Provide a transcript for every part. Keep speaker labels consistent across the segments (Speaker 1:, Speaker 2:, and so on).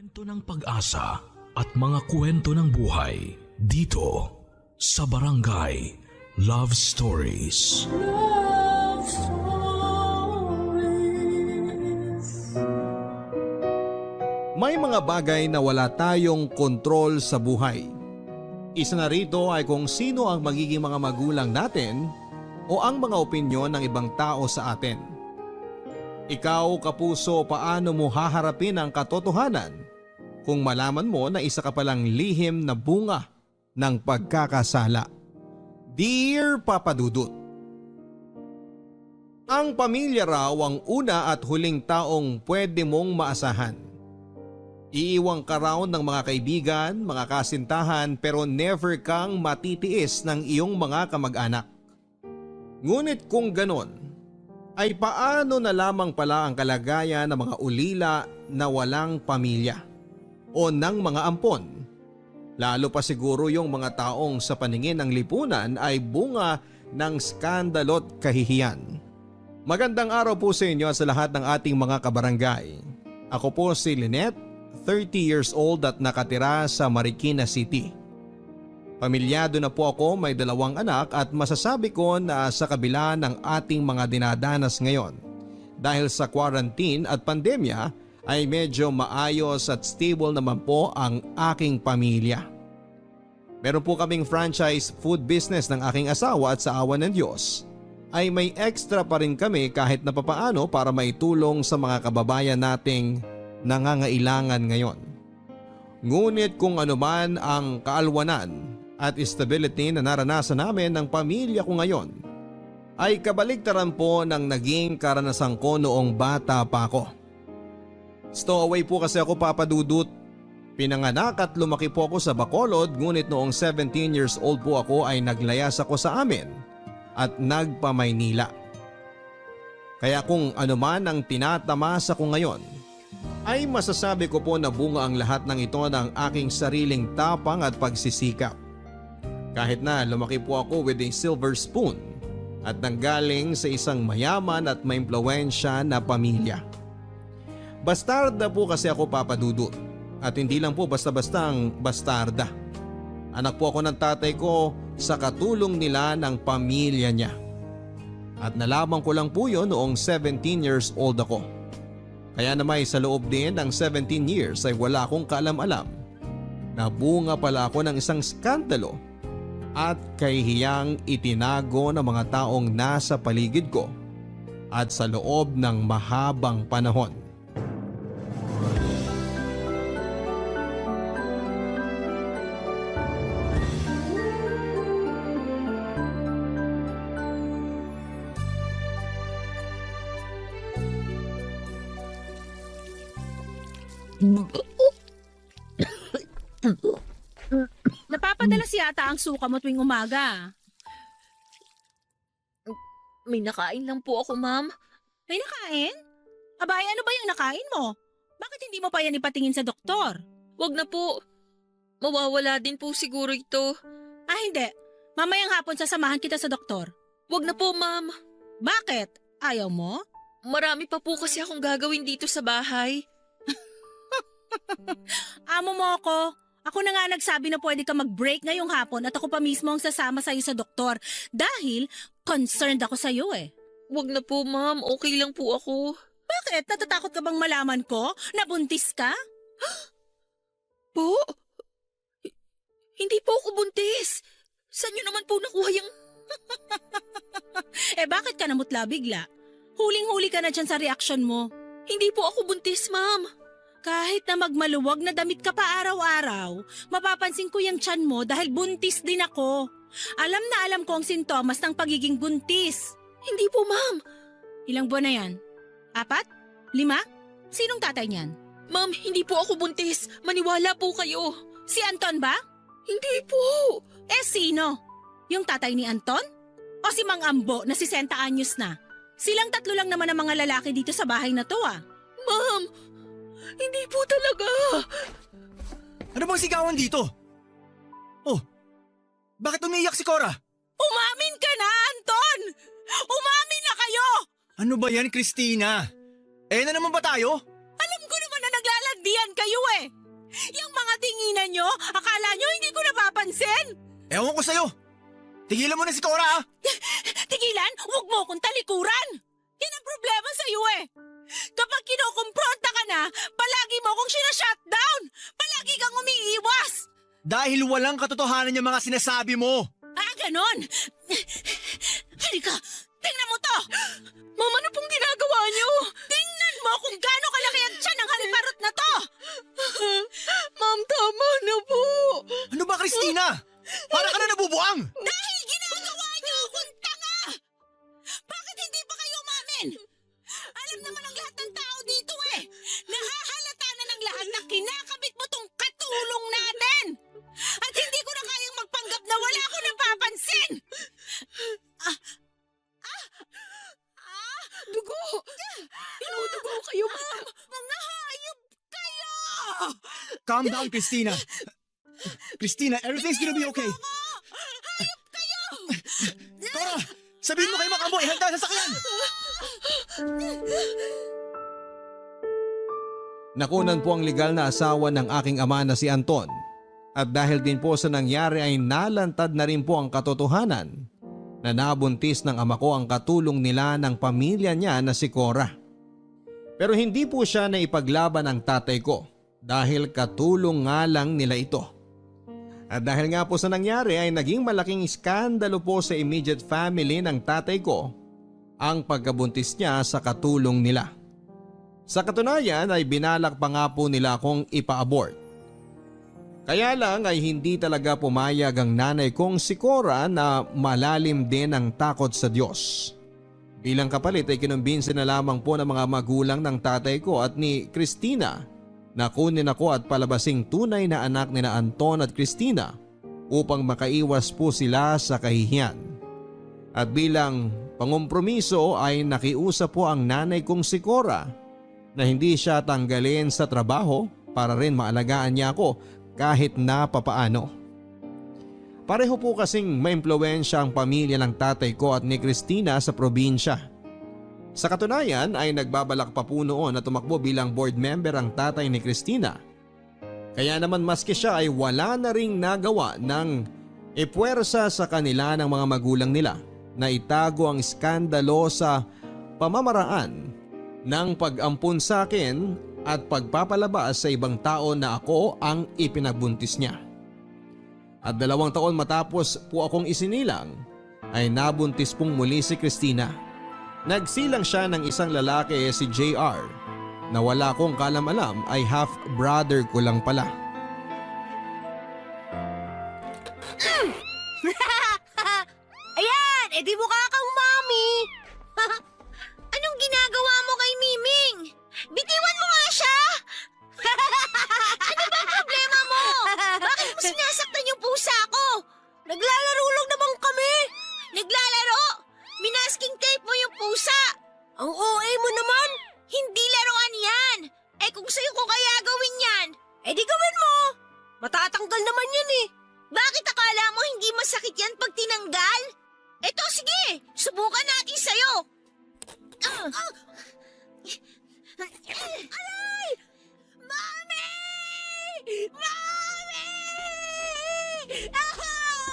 Speaker 1: Kwento ng pag-asa at mga kwento ng buhay dito sa Barangay Love Stories.
Speaker 2: Love Stories.
Speaker 3: May mga bagay na wala tayong kontrol sa buhay. Isa na rito ay kung sino ang magiging mga magulang natin o ang mga opinyon ng ibang tao sa atin. Ikaw, kapuso, paano mo haharapin ang katotohanan kung malaman mo na isa ka palang lihim na bunga ng pagkakasala? Dear Papa Dudut, ang pamilya raw ang una at huling taong pwede mong maasahan. Iiwang ka raw ng mga kaibigan, mga kasintahan pero never kang matitiis ng iyong mga kamag-anak. Ngunit kung ganon, ay paano na lamang pala ang kalagayan ng mga ulila na walang pamilya o ng mga ampon? Lalo pa siguro yung mga taong sa paningin ng lipunan ay bunga ng skandalo't kahihiyan. Magandang araw po sa inyo at sa lahat ng ating mga kabarangay. Ako po si Lynette, 30 years old at nakatira sa Marikina City. Pamilyado na po ako, may 2 anak at masasabi ko na sa kabila ng ating mga dinadanas ngayon dahil sa quarantine at pandemya ay medyo maayos at stable naman po ang aking pamilya. Meron po kaming franchise food business ng aking asawa at sa awa ng Diyos ay may extra pa rin kami kahit na papaano para maitulong sa mga kababayan nating nangangailangan ngayon. Ngunit kung ano man ang kaalwanan at stability na naranasan namin ng pamilya ko ngayon ay kabaligtaran po ng naging karanasan ko noong bata pa ako. Stowaway po kasi ako, Papa Dudut. Pinanganak at lumaki po ako sa Bacolod, ngunit noong 17 years old po ako ay naglayas ako sa amin at nagpa-Maynila. Kaya kung ano man ang tinatamasa ko ngayon ay masasabi ko po na bunga ang lahat ng ito ng aking sariling tapang at pagsisikap. Kahit na lumaki po ako with a silver spoon at nanggaling sa isang mayaman at maimpluwensya na pamilya. Bastarda po kasi ako, Papa Dudut, at hindi lang po basta-bastang bastarda. Anak po ako ng tatay ko sa katulong nila ng pamilya niya. At nalaman ko lang po yun noong 17 years old ako. Kaya naman sa loob din ng 17 years ay wala akong kaalam-alam na bunga pala ako ng isang skandalo at kahihiyang itinago ng mga taong nasa paligid ko at sa loob ng mahabang panahon.
Speaker 4: Napapadalas yata ang suka mo tuwing umaga.
Speaker 5: May nakain lang po ako, ma'am.
Speaker 4: May nakain? Abay, ano ba yung nakain mo? Bakit hindi mo pa yan ipatingin sa doktor?
Speaker 5: Wag na po. Mawawala din po siguro ito.
Speaker 4: Ah, hindi. Mamayang hapon sasamahan kita sa doktor.
Speaker 5: Wag na po, ma'am.
Speaker 4: Bakit? Ayaw mo?
Speaker 5: Marami pa po kasi akong gagawin dito sa bahay.
Speaker 4: Amo mo ako. Ako na nga nagsabi na pwede ka mag-break ngayong hapon at ako pa mismo ang sasama sa'yo sa doktor dahil concerned ako sa'yo eh.
Speaker 5: Wag na po, ma'am. Okay lang po ako.
Speaker 4: Bakit? Natatakot ka bang malaman ko? Nabuntis ka?
Speaker 5: Po? Hindi po ako buntis. Saan niyo naman po nakuha yung...
Speaker 4: Eh bakit ka namutla bigla? Huling-huli ka na dyan sa reaction mo.
Speaker 5: Hindi po ako buntis, ma'am.
Speaker 4: Kahit na magmaluwag na damit ka pa araw-araw, mapapansin ko yung tiyan mo dahil buntis din ako. Alam na alam ko ang sintomas ng pagiging buntis.
Speaker 5: Hindi po, ma'am.
Speaker 4: Ilang buwan na yan? 4? 5? Sinong tatay niyan?
Speaker 5: Ma'am, hindi po ako buntis. Maniwala po kayo.
Speaker 4: Si Anton ba?
Speaker 5: Hindi po.
Speaker 4: Eh sino? Yung tatay ni Anton? O si Mang Ambo na 60 anyos na? Silang 3 lang naman ang mga lalaki dito sa bahay na to ah.
Speaker 5: Ma'am, hindi po talaga.
Speaker 6: Ano bang sigawan dito? Oh, bakit umiiyak si Cora?
Speaker 4: Umamin ka na, Anton! Umamin na kayo!
Speaker 6: Ano ba yan, Christina? Eh na naman ba tayo?
Speaker 4: Alam ko naman na naglalandian kayo eh! Yung mga tinginan nyo, akala nyo hindi ko napapansin?
Speaker 6: Ewan ko sa'yo. Tigilan mo na si Cora, ah!
Speaker 4: Tigilan, huwag mo akong talikuran. Yan ang problema sa'yo eh. Kapag kinukumpronta ka na, palagi mo akong sinashutdown. Palagi kang umiiwas.
Speaker 6: Dahil walang katotohanan yung mga sinasabi mo.
Speaker 4: Ah, ganon. Halika, tingnan mo to. Mama, ano pong ginagawa niyo? Tingnan mo kung gaano kalaki ang tiyan ng haliparot na to.
Speaker 5: Ma'am, tama na po.
Speaker 6: Ano ba, Christina? Para ka na nabubuang!
Speaker 4: Dahil ginagawa niyo akong tanga. Bakit hindi pa kayo umamin? Alam naman ng lahat ng tao dito eh. Nahahalata na ng lahat na kinakabit mo tong katulong natin. At hindi ko na kayang magpanggap na wala ko napapansin.
Speaker 5: Dugo! Inudugo kayo, ma'am!
Speaker 4: Mga hayop kayo!
Speaker 6: Calm down, Christina. Christina, everything's gonna be okay.
Speaker 4: Hayop kayo!
Speaker 6: Cora, sabihin mo kay Makamo, ihanda sa sakyan!
Speaker 3: Nakunan po ang legal na asawa ng aking ama na si Anton. At dahil din po sa nangyari ay nalantad na rin po ang katotohanan na nabuntis ng ama ko ang katulong nila ng pamilya niya na si Cora. Pero hindi po siya na ipaglaban ng tatay ko dahil katulong nga lang nila ito. At dahil nga po sa nangyari ay naging malaking iskandalo po sa immediate family ng tatay ko ang pagkabuntis niya sa katulong nila. Sa katunayan ay binalak pa nga po nila akong ipa-abort. Kaya lang ay hindi talaga pumayag ang nanay kong si Cora na malalim din ang takot sa Diyos. Bilang kapalit ay kinumbinsi na lamang po ng mga magulang ng tatay ko at ni Christina na kunin ako at palabasing tunay na anak ni na Anton at Christina upang makaiwas po sila sa kahihiyan. At bilang pangumpromiso ay nakiusap po ang nanay kong si Cora na hindi siya tanggalin sa trabaho para rin maalagaan niya ako kahit na papaano. Pareho po kasing maimpluwensya ang pamilya ng tatay ko at ni Christina sa probinsya. Sa katunayan ay nagbabalak pa po noon na tumakbo bilang board member ang tatay ni Christina. Kaya naman maski siya ay wala na ring nagawa ng ipuwersa sa kanila ng mga magulang nila na itago ang iskandalo sa pamamaraan ng pag-ampun sa akin at pagpapalabas sa ibang tao na ako ang ipinagbuntis niya. At 2 taon matapos po akong isinilang ay nabuntis pong muli si Christina. Nagsilang siya ng isang lalaki si JR na wala kong kalam-alam ay half-brother ko lang pala.
Speaker 7: Ayan! Edi mukha kang mami! Anong ginagawa mo kay Miming? Bitiwan mo nga siya! Ano ba ang problema mo? Bakit mo sinasaktan yung pusa ko? Naglalaro lang naman kami! Naglalaro? Minasking tape mo yung pusa! Ang OA mo naman! Hindi laruan yan! Eh kung sa'yo ko kaya gawin yan, edi gawin mo! Matatanggal naman yan eh! Bakit akala mo hindi masakit yan pag tinanggal? Eto sige, subukan natin sa'yo! Aray! Mami! Mami!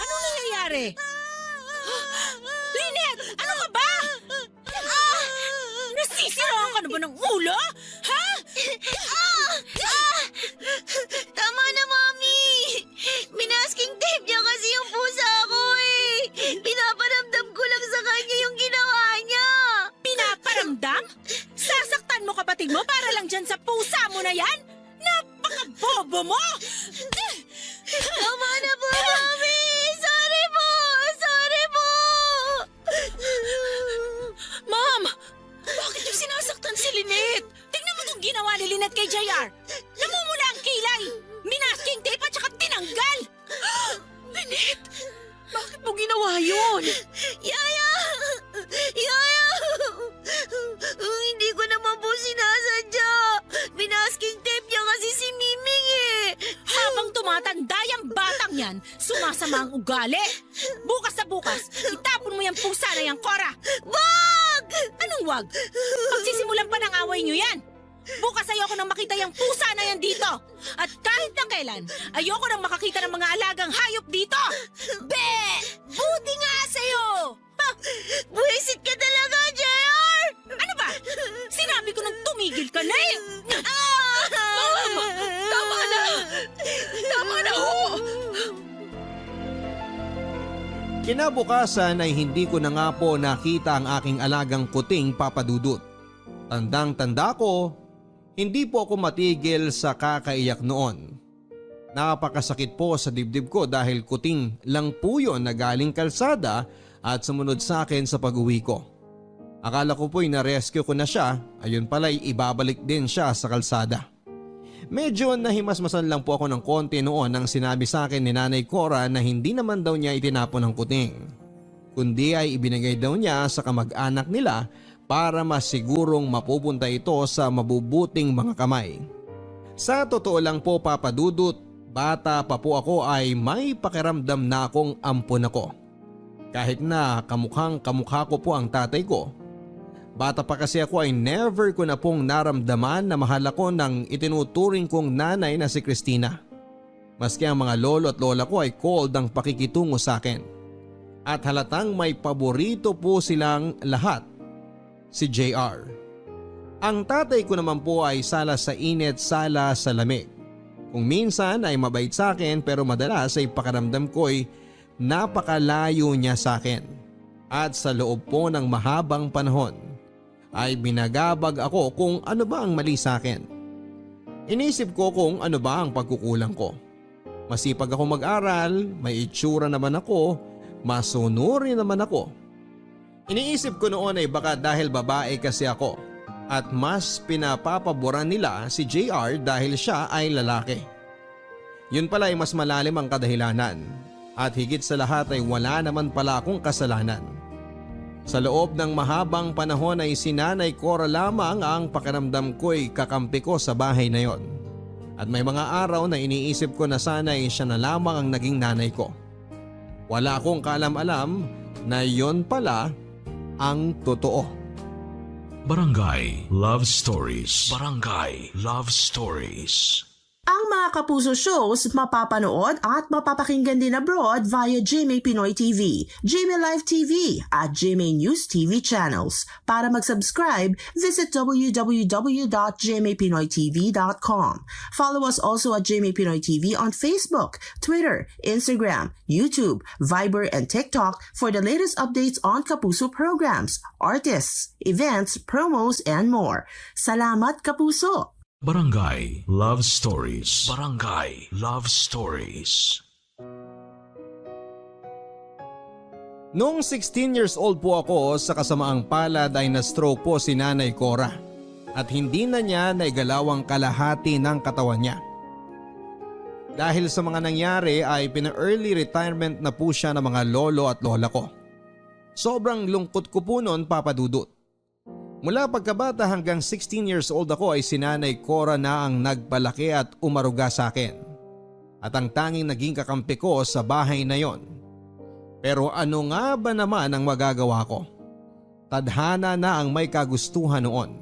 Speaker 4: Anong nangyayari? Lynette, ano ka ba? Nasisiraan ka na ba ng ulo? Ha?
Speaker 7: Tama na, Mami! Minasking tape niya kasi yung pusa ko eh! Pinaparamdam ko lang sa kanya yung ginawa niya!
Speaker 4: Pinaparamdam? Sasaktan mo kapatid mo para lang dyan sa pusa mo na yan? Napaka-bobo mo!
Speaker 7: Tama na po, Mami! Sorry po! Sorry po!
Speaker 4: Ma'am, bakit yung sinasaktan si Lynette? Tingnan mo itong ginawa ni Lynette kay JR. Namumula ang kilay, minasking tape at saka tinanggal. Lynette, bakit mo ginawa yun?
Speaker 7: Yaya! Yaya! Hindi ko naman po sinasadya. Minasking tape niya kasi si Miming eh.
Speaker 4: Habang tumatanda yung batang yan, sumasama ang ugali. Bukas na bukas, itapon mo yung pusa na yan, Cora.
Speaker 7: Wag!
Speaker 4: Anong wag? Pagsisimulan pa ng away nyo yan. Bukas ayoko nang makita yung pusa na yan dito. At kahit na kailan, ayoko nang makakita ng mga alagang hayop dito. Be! Buti nga sa'yo!
Speaker 7: Buwisit ka talaga, JR!
Speaker 4: Ano ba? Sinabi ko nang tumigil ka na eh!
Speaker 5: Tama na! Tama na ho!
Speaker 3: Kinabukasan ay hindi ko na nga po nakita ang aking alagang kuting papadudot. Tandang-tanda ko, hindi po ako matigil sa kakaiyak noon. Napakasakit po sa dibdib ko dahil kuting lang po yun na galing kalsada at sumunod sa akin sa pag-uwi ko. Akala ko po'y na-rescue ko na siya, ayun pala'y ibabalik din siya sa kalsada. Medyo nahimasmasan lang po ako ng konti noon nang sinabi sa akin ni Nanay Cora na hindi naman daw niya itinapon ang kuting, kundi ay ibinigay daw niya sa kamag-anak nila para masigurong mapupunta ito sa mabubuting mga kamay. Sa totoo lang po papadudot, bata pa po ako ay may pakiramdam na akong ampon ako. Kahit na kamukhang kamukha ko po ang tatay ko. Bata pa kasi ako ay never ko na pong naramdaman na mahal ako ng itinuturing kong nanay na si Christina. Maski ang mga lolo at lola ko ay cold ang pakikitungo sa akin. At halatang may paborito po silang lahat, si JR. Ang tatay ko naman po ay sala sa init, sala sa lamig. Kung minsan ay mabait sa akin pero madalas ay pakiramdam ko ay napakalayo niya sa akin. At sa loob po ng mahabang panahon ay binagabag ako kung ano ba ang mali sa akin. Inisip ko kung ano ba ang pagkukulang ko. Masipag ako mag-aral, may itsura naman ako, masunuri naman ako. Iniisip ko noon ay baka dahil babae kasi ako at mas pinapapaboran nila si JR dahil siya ay lalaki. Yun pala ay mas malalim ang kadahilanan at higit sa lahat ay wala naman pala akong kasalanan. Sa loob ng mahabang panahon ay si Nanay Cora lamang ang pakiramdam ko'y kakampi ko sa bahay na yon. At may mga araw na iniisip ko na sana'y siya na lamang ang naging nanay ko. Wala akong kaalam-alam na yon pala ang totoo.
Speaker 1: Barangay Love Stories. Barangay Love Stories.
Speaker 8: Ang mga Kapuso shows mapapanood at mapapakinggan din abroad via GMA Pinoy TV, GMA Live TV at GMA News TV channels. Para mag-subscribe, visit www.gmapinoytv.com. Follow us also at GMA Pinoy TV on Facebook, Twitter, Instagram, YouTube, Viber, and TikTok for the latest updates on Kapuso programs, artists, events, promos, and more. Salamat, Kapuso!
Speaker 1: Barangay Love Stories. Barangay Love Stories.
Speaker 3: Noong 16 years old po ako sa kasamaang palad ay na-stroke po si Nanay Cora at hindi na niya naigalaw ang kalahati ng katawan niya. Dahil sa mga nangyari ay pina-early retirement na po siya ng mga lolo at lola ko. Sobrang lungkot ko po noon, papadudot. Mula pagkabata hanggang 16 years old ako ay si Nanay Cora na ang nagpalaki at umaruga sa akin. At ang tanging naging kakampi ko sa bahay na yon. Pero ano nga ba naman ang magagawa ko? Tadhana na ang may kagustuhan noon.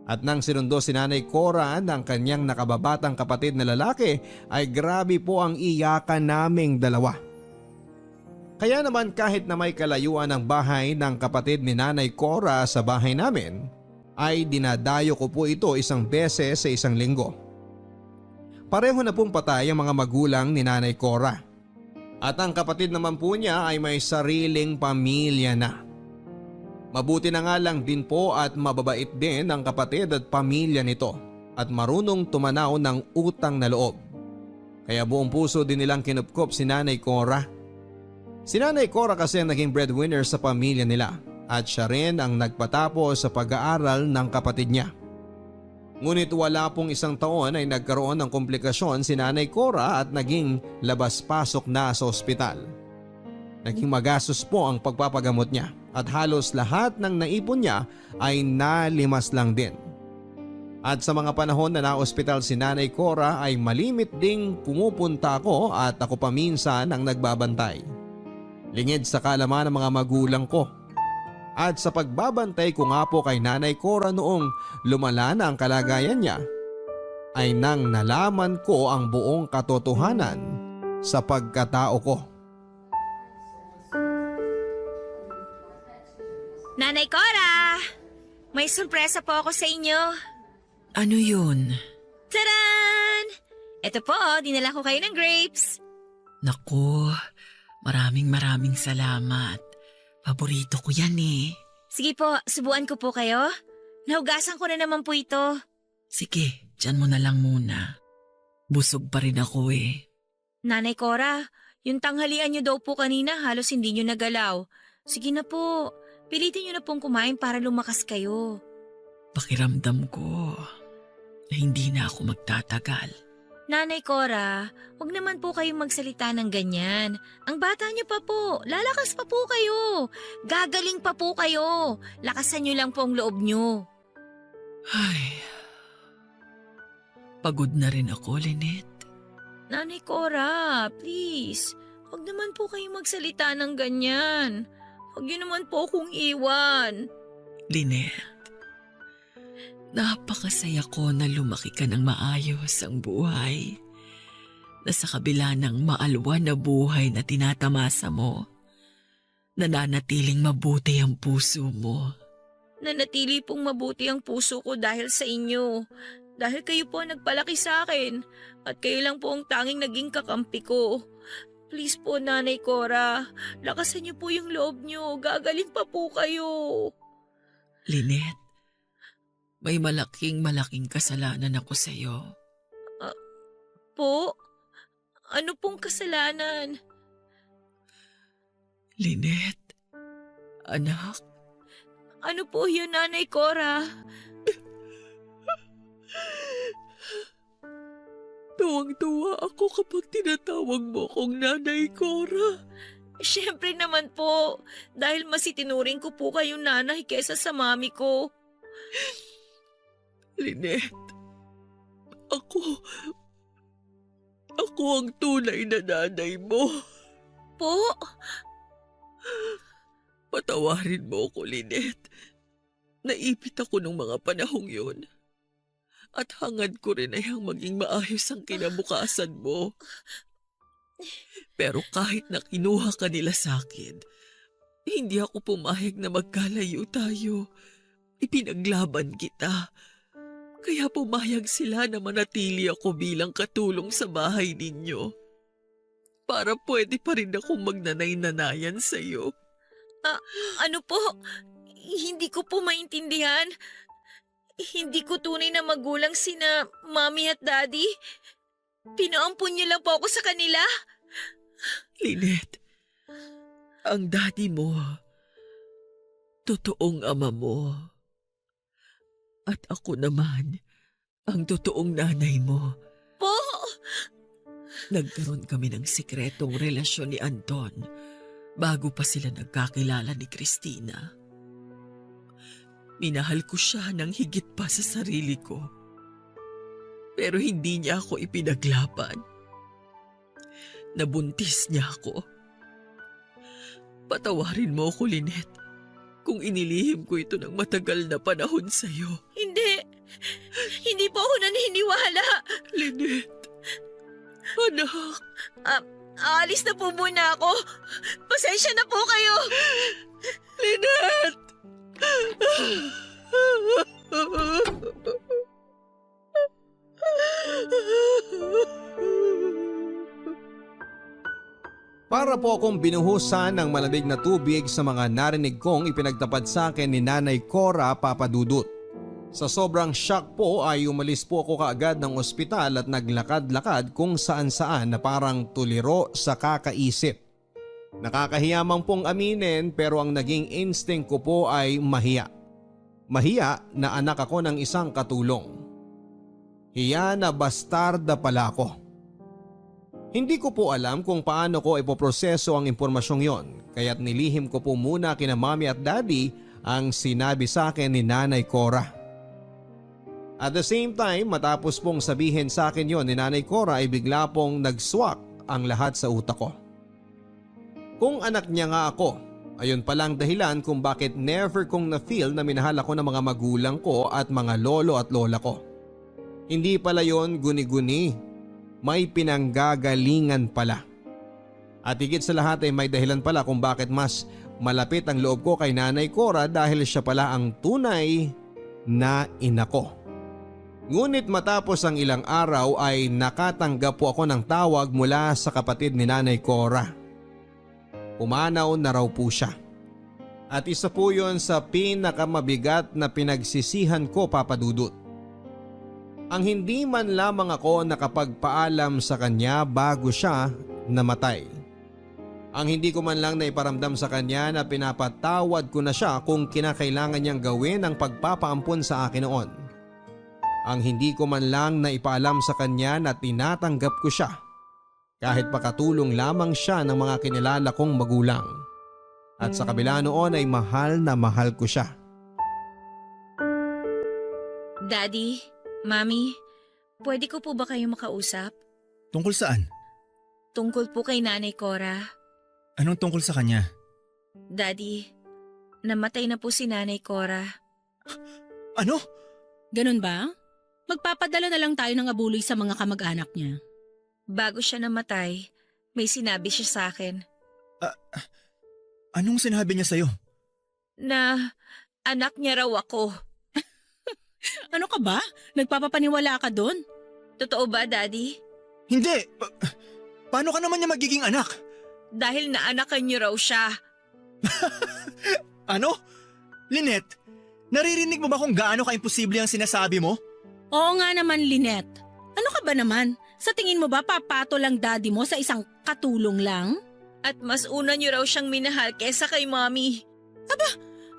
Speaker 3: At nang sinundo si Nanay Cora ng kanyang nakababatang kapatid na lalaki ay grabe po ang iyakan naming dalawa. Kaya naman kahit na may kalayuan ang bahay ng kapatid ni Nanay Cora sa bahay namin, ay dinadayo ko po ito isang beses sa isang linggo. Pareho na pong patay ang mga magulang ni Nanay Cora. At ang kapatid naman po niya ay may sariling pamilya na. Mabuti na nga lang din po at mababait din ang kapatid at pamilya nito at marunong tumanaw ng utang na loob. Kaya buong puso din nilang kinupkop si Nanay Cora. Si Nanay Cora kasi ang naging breadwinner sa pamilya nila at siya rin ang nagpatapos sa pag-aaral ng kapatid niya. Ngunit wala pong isang taon ay nagkaroon ng komplikasyon si Nanay Cora at naging labas-pasok na sa ospital. Naging magastos po ang pagpapagamot niya at halos lahat ng naipon niya ay nalimas lang din. At sa mga panahon na na-ospital si Nanay Cora ay malimit ding pumupunta ako at ako pa minsan ang nagbabantay. Lingid sa kalaman ng mga magulang ko. At sa pagbabantay ko nga po kay Nanay Cora noong lumala na ang kalagayan niya, ay nang nalaman ko ang buong katotohanan sa pagkatao ko.
Speaker 7: Nanay Cora! May sorpresa po ako sa inyo.
Speaker 4: Ano yun?
Speaker 7: Taran! Ito po, dinala ko kayo ng grapes.
Speaker 4: Naku, maraming salamat. Paborito ko yan eh.
Speaker 7: Sige po, subuan ko po kayo. Nahugasan ko na naman po ito.
Speaker 4: Sige, dyan mo na lang muna. Busog pa rin ako eh.
Speaker 7: Nanay Cora, yung tanghalian niyo daw po kanina halos hindi niyo nagalaw. Sige na po, pilitin niyo na pong kumain para lumakas kayo.
Speaker 4: Pakiramdam ko na hindi na ako magtatagal.
Speaker 7: Nanay Cora, huwag naman po kayong magsalita ng ganyan. Ang bata niyo pa po, lalakas pa po kayo. Gagaling pa po kayo. Lakasan niyo lang po ang loob niyo.
Speaker 4: Ay, pagod na rin ako, Lynette.
Speaker 7: Nanay Cora, please, huwag naman po kayong magsalita ng ganyan. Huwag niyo naman po akong iwan.
Speaker 4: Lynette, napakasaya ko na lumaki ka ng maayos ang buhay. Na sa kabila ng maalwan na buhay na tinatamasa mo, nananatiling mabuti ang puso mo.
Speaker 7: Nanatili pong mabuti ang puso ko dahil sa inyo. Dahil kayo po ang nagpalaki sa akin at kayo lang po ang tanging naging kakampi ko. Please po, Nanay Cora, lakasan niyo po yung loob niyo. Gagaling pa po kayo.
Speaker 4: Lynette, may malaking kasalanan ako sa'yo.
Speaker 7: Po? Ano pong kasalanan?
Speaker 4: Lynette, anak.
Speaker 7: Ano po yun, Nanay Cora?
Speaker 4: Tuwang-tuwa ako kapag tinatawag mo akong Nanay Cora.
Speaker 7: Siyempre naman po, dahil mas itinuring ko po kayong nanay kesa sa mami ko.
Speaker 4: Lynette, ako ang tunay na nanay mo.
Speaker 7: Po?
Speaker 4: Patawarin mo ako, Lynette. Naipit ako nung mga panahong yun. At hangad ko rin ay ang maging maayos ang kinabukasan mo. Pero kahit na kinuha ka nila sa akin, hindi ako pumayag na magkalayo tayo. Ipinaglaban kita. Kaya pumayag sila na manatili ako bilang katulong sa bahay ninyo. Para pwede pa rin akong magnanay-nanayan sa'yo.
Speaker 7: Ano po? Hindi ko po maintindihan. Hindi ko tunay na magulang sina Mami at Daddy. Pinaampun niyo lang po ako sa kanila.
Speaker 4: Lynette, ang daddy mo, totoong ama mo. At ako naman, ang totoong nanay mo.
Speaker 7: Po?
Speaker 4: Nagkaroon kami ng sikretong relasyon ni Anton bago pa sila nagkakilala ni Christina. Minahal ko siya ng higit pa sa sarili ko. Pero hindi niya ako ipinaglaban. Nabuntis niya ako. Patawarin mo ako, Lynette, kung inilihim ko ito ng matagal na panahon sa'yo.
Speaker 7: Hindi. Hindi po ako naniniwala.
Speaker 4: Lynette, anak.
Speaker 7: Aalis na po muna ako. Pasensya na po kayo.
Speaker 4: Lynette!
Speaker 3: Para po akong binuhusan ng malamig na tubig sa mga narinig kong ipinagtapat sa akin ni Nanay Cora Papadudut. Sa sobrang shock po ay umalis po ako kaagad ng ospital at naglakad-lakad kung saan-saan na parang tuliro sa kakaisip. Nakakahiyamang pong aminin pero ang naging instinct ko po ay mahiya. Mahiya na anak ako ng isang katulong. Hiya na bastarda pala ako. Hindi ko po alam kung paano ko ipoproseso ang impormasyong yon, kaya't nilihim ko po muna kina Mami at Daddy ang sinabi sa akin ni Nanay Cora. At the same time, matapos pong sabihin sa akin yon ni Nanay Cora ay bigla pong nagswak ang lahat sa utak ko. Kung anak niya nga ako, Ayun palang dahilan kung bakit never kong na-feel na minahal ako ng mga magulang ko at mga lolo at lola ko. Hindi pala yon guni-guni, may pinanggagalingan pala. At higit sa lahat ay may dahilan pala kung bakit mas malapit ang loob ko kay Nanay Cora dahil siya pala ang tunay na ina ko. Ngunit matapos ang ilang araw ay nakatanggap po ako ng tawag mula sa kapatid ni Nanay Cora. Pumanaw na raw po siya. At isa po yun sa pinakamabigat na pinagsisihan ko, Papa Dudut. Ang hindi man lamang ako nakapagpaalam sa kanya bago siya namatay. Ang hindi ko man lang naiparamdam sa kanya na pinapatawad ko na siya kung kinakailangan niyang gawin ang pagpapaampon sa akin noon. Ang hindi ko man lang naipaalam sa kanya na tinatanggap ko siya kahit pakatulong lamang siya ng mga kinilala kong magulang. At sa kabila noon ay mahal na mahal ko siya.
Speaker 5: Daddy, Mami, pwede ko po ba kayo makausap?
Speaker 6: Tungkol saan?
Speaker 5: Tungkol po kay Nanay Cora.
Speaker 6: Anong tungkol sa kanya?
Speaker 5: Daddy, namatay na po si Nanay Cora.
Speaker 6: Ano?
Speaker 4: Ganun ba? Magpapadala na lang tayo ng abuloy sa mga kamag-anak niya.
Speaker 5: Bago siya namatay, may sinabi siya sa akin
Speaker 6: Anong sinabi niya sa'yo?
Speaker 5: na anak niya raw ako.
Speaker 4: Ano ka ba? Nagpapapaniwala ka doon?
Speaker 5: Totoo ba, Daddy?
Speaker 6: Hindi! Paano ka naman niya magiging anak?
Speaker 5: Dahil naanakan niyo raw siya.
Speaker 6: Ano? Lynette, naririnig mo ba kung gaano ka-imposible ang sinasabi mo?
Speaker 4: Oo nga naman, Lynette. Ano ka ba naman? Sa tingin mo ba papato lang daddy mo sa isang katulong lang?
Speaker 5: At mas una niyo raw siyang minahal kesa kay Mommy.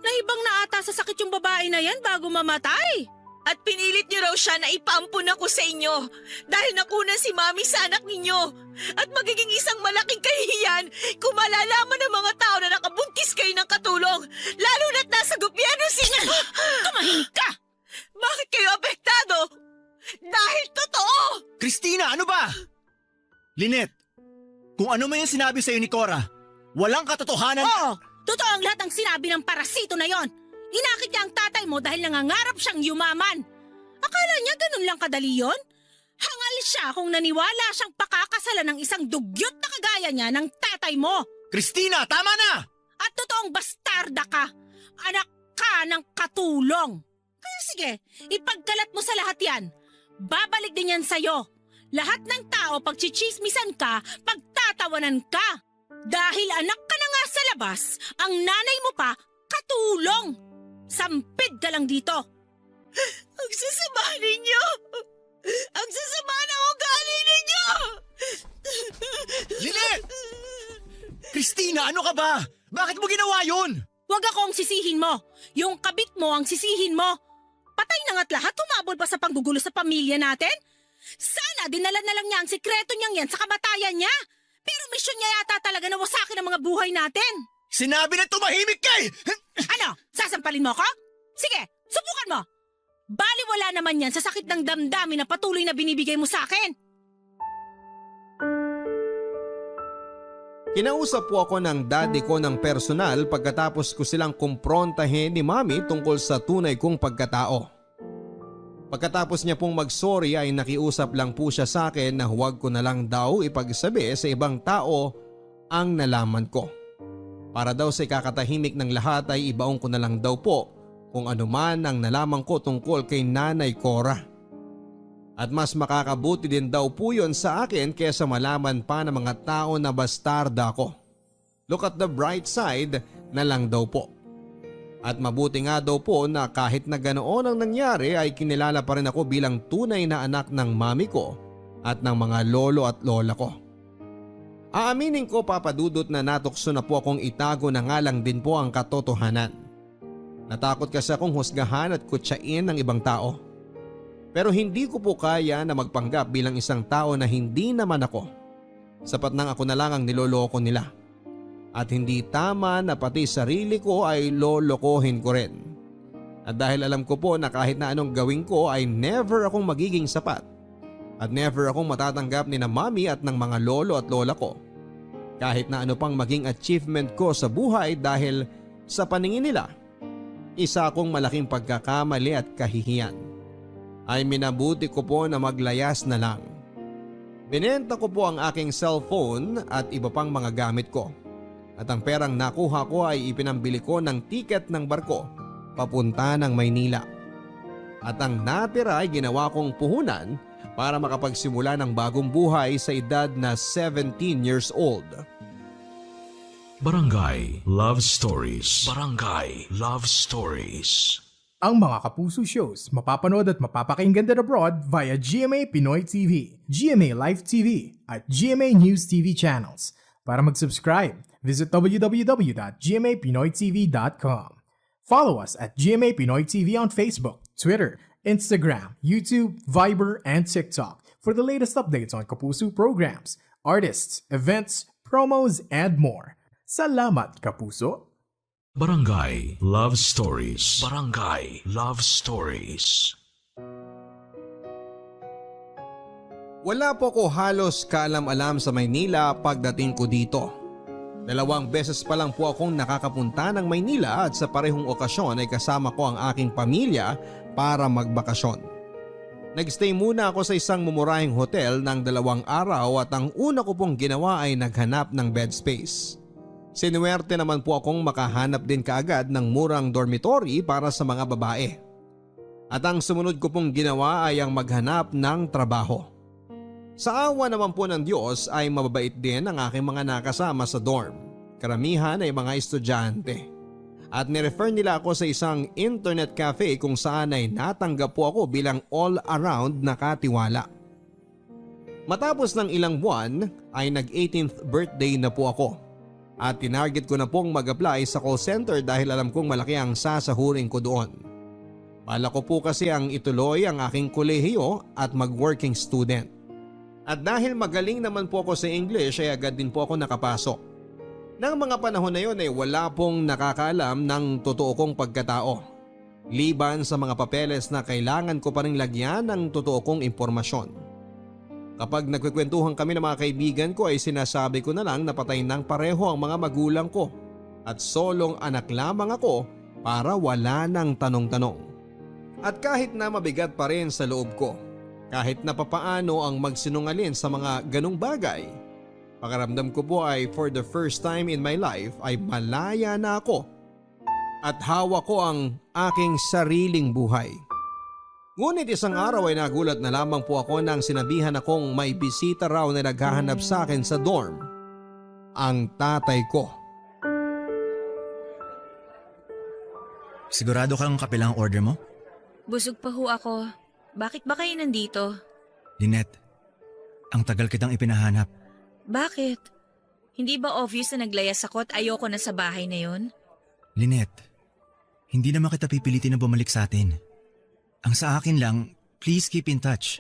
Speaker 4: Naibang na ata sa sakit yung babae na yan bago mamatay.
Speaker 5: At pinilit niyo raw siya na ipaampun ako sa inyo dahil nakunan si Mommy sa anak ninyo. At magiging isang malaking kahihiyan kung malalaman ng mga tao na nakabuntis kayo ng katulong, lalo na't nasa gobyerno
Speaker 4: Tumahimik ka!
Speaker 5: Bakit kayo apektado? Dahil totoo!
Speaker 6: Christina, ano ba? Lynette, kung ano man yung sinabi sa'yo ni Cora, walang katotohanan.
Speaker 4: Oo! Totoo ang lahat ng sinabi ng parasito na yon. Inakit niya ang tatay mo dahil nangangarap siyang yumaman. Akala niya ganun lang kadali yon? Hangal siya kung naniwala siyang pakakasalan ng isang dugyot na kagaya niya ng tatay mo.
Speaker 6: Christina, tama na!
Speaker 4: At totoong bastarda ka. Anak ka ng katulong. Kaya sige, ipagkalat mo sa lahat yan. Babalik din yan sa'yo. Lahat ng tao pagchichismisan ka, pagtatawanan ka. Dahil anak ka na nga sa labas, ang nanay mo pa, katulong. Sampid ka lang dito.
Speaker 5: Ang sasama ninyo! Ang sasama na ugali ninyo!
Speaker 6: Lynette! Christina, ano ka ba? Bakit mo ginawa yun?
Speaker 4: Huwag akong sisihin mo. Yung kabit mo ang sisihin mo. Patay na nga't lahat humabol pa sa panggugulo sa pamilya natin. Sana dinala na lang niya ang sikreto niyang yan sa kamatayan niya. Pero misyon niya yata talaga na wasakin ang mga buhay natin.
Speaker 6: Sinabi na tumahimik ka eh!
Speaker 4: Ano? Sasampalin mo ko? Sige, subukan mo. Baliwala naman yan sa sakit ng damdamin na patuloy na binibigay mo sa akin.
Speaker 3: Kinausap po ako ng daddy ko ng personal pagkatapos ko silang kumprontahin ni Mami tungkol sa tunay kong pagkatao. Pagkatapos niya pong mag-sorry ay nakiusap lang po siya sa akin na huwag ko na lang daw ipagsabi sa ibang tao ang nalaman ko. Para daw sa ikakatahimik ng lahat ay ibaong ko na lang daw po kung ano man ang nalaman ko tungkol kay Nanay Cora. At mas makakabuti din daw po yun sa akin kesa malaman pa ng mga tao na bastarda ko. Look at the bright side na lang daw po. At mabuti nga daw po na kahit na ganoon ang nangyari ay kinilala pa rin ako bilang tunay na anak ng mami ko at ng mga lolo at lola ko. Aaminin ko, Papa Dudut, na natukso na po akong itago na nga lang din po ang katotohanan. Natakot kasi akong husgahan at kutsain ng ibang tao. Pero hindi ko po kaya na magpanggap bilang isang tao na hindi naman ako. Sapat nang ako na lang ang niloloko nila. At hindi tama na pati sarili ko ay lolokohin ko rin. At dahil alam ko po na kahit na anong gawin ko ay never akong magiging sapat. At never akong matatanggap ni na mami at ng mga lolo at lola ko. Kahit na ano pang maging achievement ko sa buhay dahil sa paningin nila, isa akong malaking pagkakamali at kahihiyan. Ay minabuti ko po na maglayas na lang. Binenta ko po ang aking cellphone at iba pang mga gamit ko. At ang perang nakuha ko ay ipinambili ko ng tiket ng barko papunta ng Maynila. At ang natira ay ginawa kong puhunan para makapagsimula ng bagong buhay sa edad na 17 years old.
Speaker 1: Barangay Love Stories. Barangay Love Stories.
Speaker 9: Ang mga Kapuso shows mapapanood at mapapakinggan din abroad via GMA Pinoy TV, GMA Live TV at GMA News TV channels. Para mag-subscribe, visit www.gmapinoytv.com. Follow us at GMA Pinoy TV on Facebook, Twitter, Instagram, YouTube, Viber, and TikTok for the latest updates on Kapuso programs, artists, events, promos, and more. Salamat, Kapuso!
Speaker 1: Barangay Love Stories. Barangay Love Stories.
Speaker 3: Wala po ko halos kaalam-alam sa Maynila pagdating ko dito. 2 beses pa lang po akong nakakapunta ng Maynila at sa parehong okasyon ay kasama ko ang aking pamilya para magbakasyon. Nagstay muna ako sa isang mumurahing hotel ng 2 araw at ang una ko pong ginawa ay naghanap ng bed space. Sinuwerte naman po akong makahanap din kaagad ng murang dormitory para sa mga babae. At ang sumunod ko pong ginawa ay ang maghanap ng trabaho. Sa awa naman po ng Diyos ay mababait din ang aking mga nakasama sa dorm. Karamihan ay mga estudyante. At nirefer nila ako sa isang internet cafe kung saan ay natanggap po ako bilang all-around na katiwala. Matapos ng ilang buwan ay nag-18th birthday na po ako. At tinarget ko na pong mag-apply sa call center dahil alam kong malaki ang sasahurin ko doon. Bala ko po kasi ang ituloy ang aking kolehiyo at mag-working student. At dahil magaling naman po ako sa English ay agad din po ako nakapasok. Nang mga panahon na yon ay wala pong nakakaalam ng totoo kong pagkatao. Liban sa mga papeles na kailangan ko pa rin lagyan ng totoo kong impormasyon. Kapag nagkikwentuhan kami ng mga kaibigan ko ay sinasabi ko na lang na patay ng pareho ang mga magulang ko at solong anak lamang ako para wala ng tanong-tanong. At kahit na mabigat pa rin sa loob ko, kahit na papaano ang magsinungaling sa mga ganong bagay, pakiramdam ko po ay for the first time in my life ay malaya na ako at hawak ko ang aking sariling buhay. Ngunit isang araw ay nagulat na lamang po ako nang sinabihan akong may bisita raw na naghahanap sa akin sa dorm. Ang tatay ko.
Speaker 6: Sigurado kang kape lang ang order mo?
Speaker 5: Busog pa ho ako. Bakit ba kayo nandito?
Speaker 6: Lynette, ang tagal kitang ipinahanap.
Speaker 5: Bakit? Hindi ba obvious na naglayas ako at ayoko na sa bahay na yon?
Speaker 6: Lynette, hindi naman kita pipilitin na bumalik sa atin. Ang sa akin lang, please keep in touch.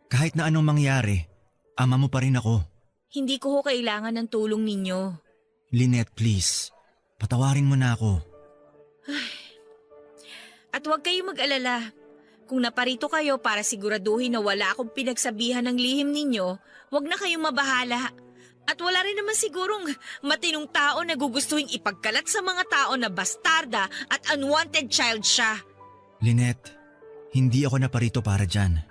Speaker 6: Kahit na anong mangyari, ama mo pa rin ako.
Speaker 5: Hindi ko ho kailangan ng tulong ninyo.
Speaker 6: Lynette, please. Patawarin mo na ako.
Speaker 5: At huwag kayong mag-alala. Kung naparito kayo para siguraduhin na wala akong pinagsabihan ng lihim ninyo, huwag na kayong mabahala. At wala rin naman sigurong matinong tao na gugustuhin ipagkalat sa mga tao na bastarda at unwanted child siya.
Speaker 6: Lynette, hindi ako naparito para dyan.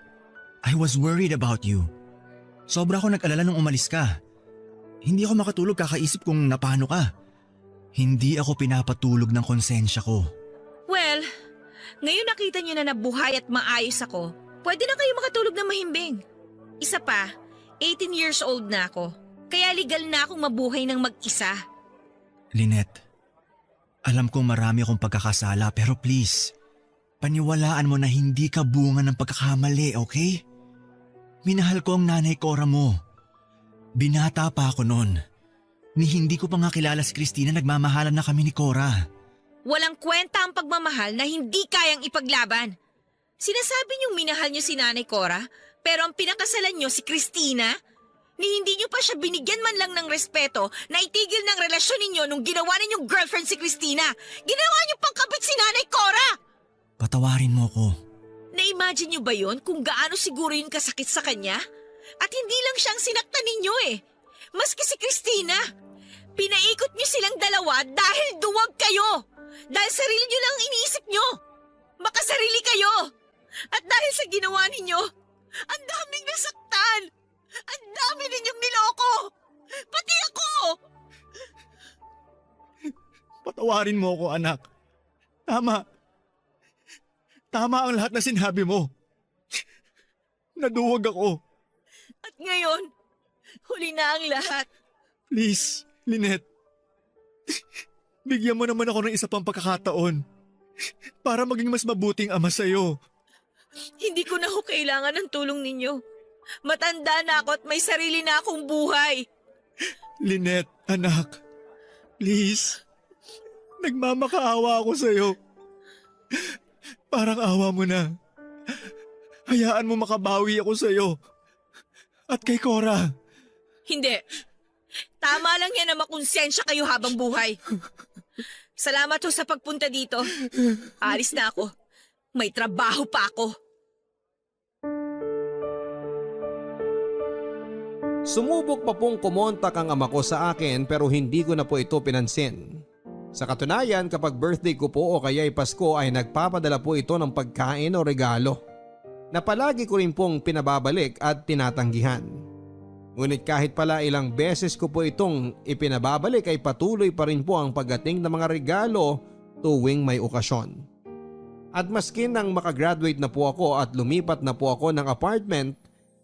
Speaker 6: I was worried about you. Sobra ako nag-alala nung umalis ka. Hindi ako makatulog kakaisip kung napano ka. Hindi ako pinapatulog ng konsensya ko.
Speaker 5: Well, ngayon nakita niyo na nabuhay at maayos ako, pwede na kayo makatulog na mahimbing. Isa pa, 18 years old na ako, kaya legal na akong mabuhay ng mag-isa.
Speaker 6: Lynette, alam kong marami akong pagkakasala pero please, paniwalaan mo na hindi ka bunga ng pagkakamali, okay? Minahal ko ang nanay Cora mo. Binata pa ako noon. Ni hindi ko pa nga kilala si Christina, nagmamahalan na kami ni Cora.
Speaker 5: Walang kwenta ang pagmamahal na hindi kayang ipaglaban. Sinasabi niyong minahal niyo si Nanay Cora, pero ang pinakasalan niyo si Christina? Ni hindi niyo pa siya binigyan man lang ng respeto na itigil ng relasyon ninyo nung ginawa ninyong girlfriend si Christina. Ginawa niyo pang kabit si Nanay Cora!
Speaker 6: Patawarin mo ko.
Speaker 5: Na-imagine niyo ba yon kung gaano siguro yun kasakit sa kanya? At hindi lang siyang sinaktan ninyo eh. Maski si Christina. Pinaikot niyo silang dalawa dahil duwag kayo. Dahil sarili niyo lang ang iniisip niyo. Makasarili kayo. At dahil sa ginawa ninyo, ang daming nasaktan. Ang dami ninyong niloko. Pati ako.
Speaker 6: Patawarin mo ako, anak. Tama. Tama ang lahat na sinabi mo. Naduwag ako.
Speaker 5: At ngayon, huli na ang lahat.
Speaker 6: Please, Lynette. Bigyan mo naman ako ng isa pang pagkakataon para maging mas mabuting ama sa'yo.
Speaker 5: Hindi ko na ho kailangan ng tulong ninyo. Matanda na ako at may sarili na akong buhay.
Speaker 6: Lynette, anak. Please. Nagmamakaawa ako sa'yo. Parang awa mo na. Hayaan mo makabawi ako sa'yo. At kay Cora.
Speaker 5: Hindi. Tama lang yan na makonsensya kayo habang buhay. Salamat ho sa pagpunta dito. Alis na ako. May trabaho pa ako.
Speaker 3: Sumubok pa pong kumontak ang ama ko sa akin pero hindi ko na po ito pinansin. Sa katunayan, kapag birthday ko po o kaya'y Pasko ay nagpapadala po ito ng pagkain o regalo na palagi ko rin pong pinababalik at tinatanggihan. Ngunit kahit pala ilang beses ko po itong ipinababalik ay patuloy pa rin po ang pagdating ng mga regalo tuwing may okasyon. At maski nang makagraduate na po ako at lumipat na po ako ng apartment,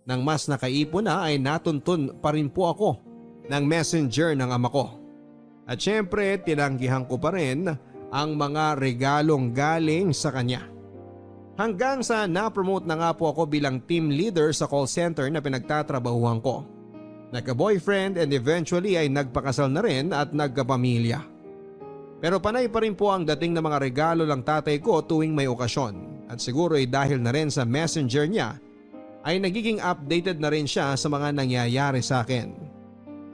Speaker 3: nang mas nakaipon na ay natuntun pa rin po ako ng messenger ng ama ko. At syempre tinanggihan ko pa rin ang mga regalong galing sa kanya. Hanggang sa na-promote na nga po ako bilang team leader sa call center na pinagtatrabahuhan ko. Nagka-boyfriend and eventually ay nagpakasal na rin at nagkapamilya. Pero panay pa rin po ang dating ng mga regalo ng tatay ko tuwing may okasyon. At siguro ay dahil na rin sa messenger niya ay nagiging updated na rin siya sa mga nangyayari sa akin.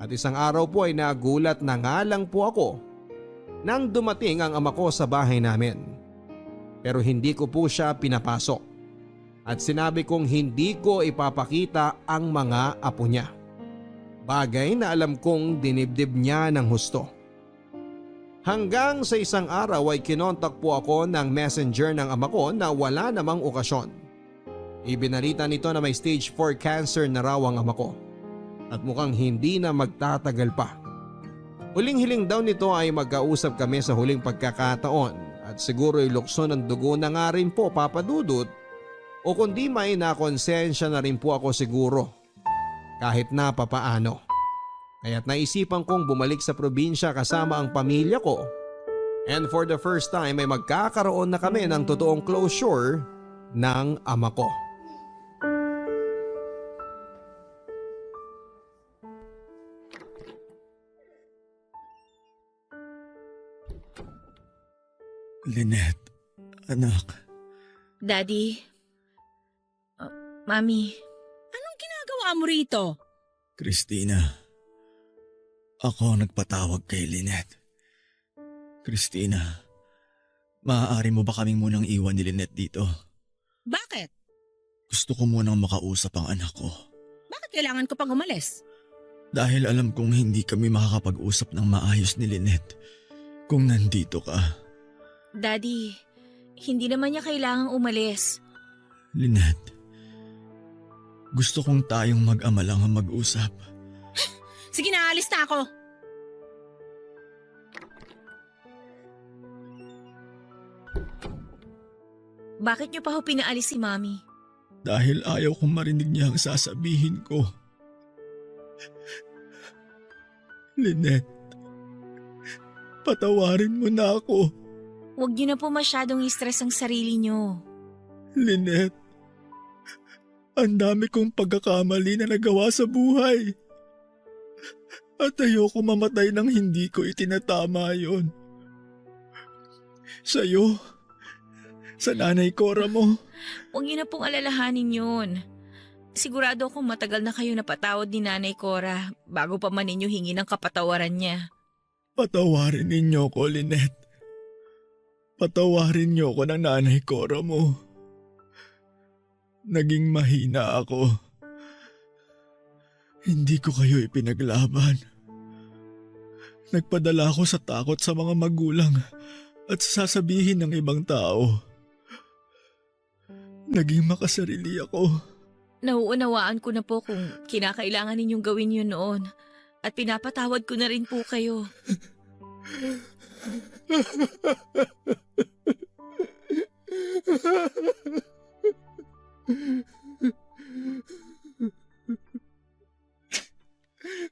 Speaker 3: At isang araw po ay nagulat na nga lang po ako nang dumating ang ama ko sa bahay namin. Pero hindi ko po siya pinapasok at sinabi kong hindi ko ipapakita ang mga apo niya. Bagay na alam kong dinibdib niya ng husto. Hanggang sa isang araw ay kinontak po ako ng messenger ng ama ko na wala namang okasyon. Ibinalita nito na may stage 4 cancer na raw ang ama ko at mukhang hindi na magtatagal pa. Huling-hiling daw nito ay magkausap kami sa huling pagkakataon at siguro ay lukso ng dugo na nga rin po papadudot o kundi may nakonsensya na rin po ako siguro kahit na papaano. Kaya't naisipan kong bumalik sa probinsya kasama ang pamilya ko and for the first time ay magkakaroon na kami ng totoong closure ng ama ko.
Speaker 6: Lynette, anak.
Speaker 5: Daddy. Mami.
Speaker 4: Anong ginagawa mo rito?
Speaker 6: Christina, ako ang nagpatawag kay Lynette. Christina, maaari mo ba kaming munang iwan ni Lynette dito?
Speaker 4: Bakit?
Speaker 6: Gusto ko munang makausap ang anak ko.
Speaker 4: Bakit kailangan ko pang umalis?
Speaker 6: Dahil alam kong hindi kami makakapag-usap ng maayos ni Lynette kung nandito ka.
Speaker 5: Daddy, hindi naman niya kailangang umalis.
Speaker 6: Lynette, gusto kong tayong mag-ama lang ang mag-usap.
Speaker 4: Sige na, alis na ako.
Speaker 5: Bakit niyo pa ho pinaalis si Mami?
Speaker 6: Dahil ayaw kong marinig niya ang sasabihin ko. Lynette, patawarin mo na ako.
Speaker 5: Huwag niyo na po masyadong i-stress ang sarili niyo.
Speaker 6: Lynette, ang dami kong pagkakamali na nagawa sa buhay. At ayoko mamatay nang hindi ko itinatama yon. Sa'yo, sa nanay Cora mo.
Speaker 5: Huwag niyo na pong alalahanin yun. Sigurado akong matagal na kayo napatawad ni Nanay Cora bago pa man ninyo hingi ng kapatawaran niya.
Speaker 6: Patawarin ninyo ko, Lynette. Patawarin niyo ko ng nanay Cora mo. Naging mahina ako. Hindi ko kayo ipinaglaban. Nagpadala ako sa takot sa mga magulang at sasabihin ng ibang tao. Naging makasarili ako.
Speaker 5: Nauunawaan ko na po kung kinakailangan ninyong gawin yun noon. At pinapatawad ko na rin po kayo.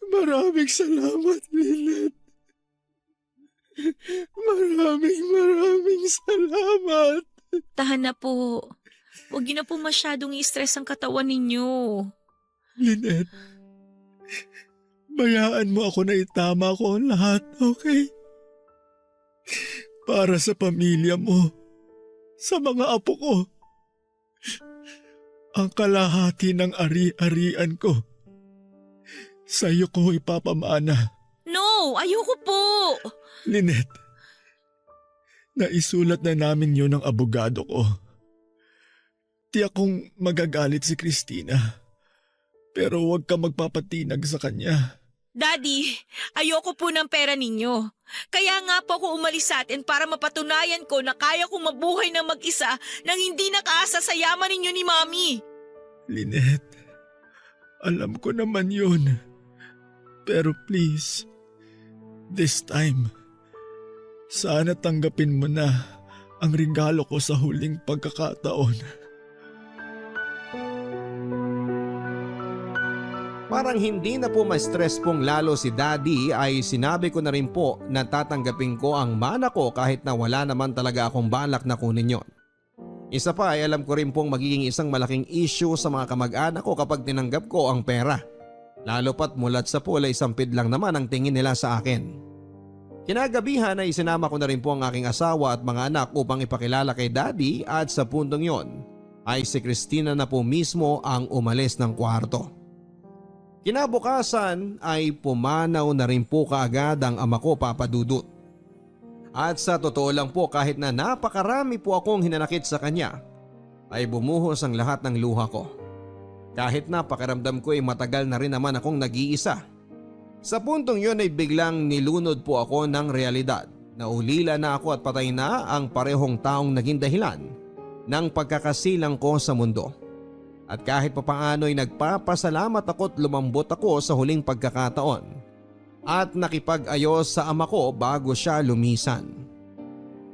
Speaker 6: Maraming salamat, Lynette. Maraming salamat.
Speaker 5: Tahan na po. Huwag niyo na po masyadong i-stress ang katawan ninyo.
Speaker 6: Lynette, bayaan mo ako na itama ko ang lahat, okay? Para sa pamilya mo, sa mga apo ko, ang kalahati ng ari-arian ko, sa'yo ko ipapamana.
Speaker 5: No, ayoko po.
Speaker 6: Lynette, naisulat na namin yun ng abogado ko. Tiyak kong magagalit si Christina, pero huwag ka magpapatinag sa kanya.
Speaker 5: Daddy, ayoko po ng pera ninyo. Kaya nga po ako umalis sa atin para mapatunayan ko na kaya kong mabuhay ng mag-isa nang hindi nakaasa sa yaman ninyo ni Mami.
Speaker 6: Lynette, alam ko naman yun. Pero please, this time, sana tanggapin mo na ang regalo ko sa huling pagkakataon.
Speaker 3: Parang hindi na po ma-stress pong lalo si Daddy ay sinabi ko na rin po na tatanggapin ko ang mana ko kahit na wala naman talaga akong balak na kunin yon. Isa pa ay alam ko rin pong magiging isang malaking issue sa mga kamag-anak ko kapag tinanggap ko ang pera. Lalo pat mulat sa pool ay sampid lang naman ang tingin nila sa akin. Kinagabihan ay sinama ko na rin po ang aking asawa at mga anak upang ipakilala kay Daddy at sa puntong yon ay si Christina na po mismo ang umalis ng kwarto. Kinabukasan ay pumanaw na rin po kaagad ang ama ko, Papa Dudut. At sa totoo lang po kahit na napakarami po akong hinanakit sa kanya ay bumuhos ang lahat ng luha ko. Kahit na pakiramdam ko ay matagal na rin naman akong nag-iisa. Sa puntong yun ay biglang nilunod po ako ng realidad na ulila na ako at patay na ang parehong taong naging dahilan ng pagkakasilang ko sa mundo. At kahit papaano ay nagpapasalamat ako at lumambot ako sa huling pagkakataon at nakipag-ayos sa ama ko bago siya lumisan.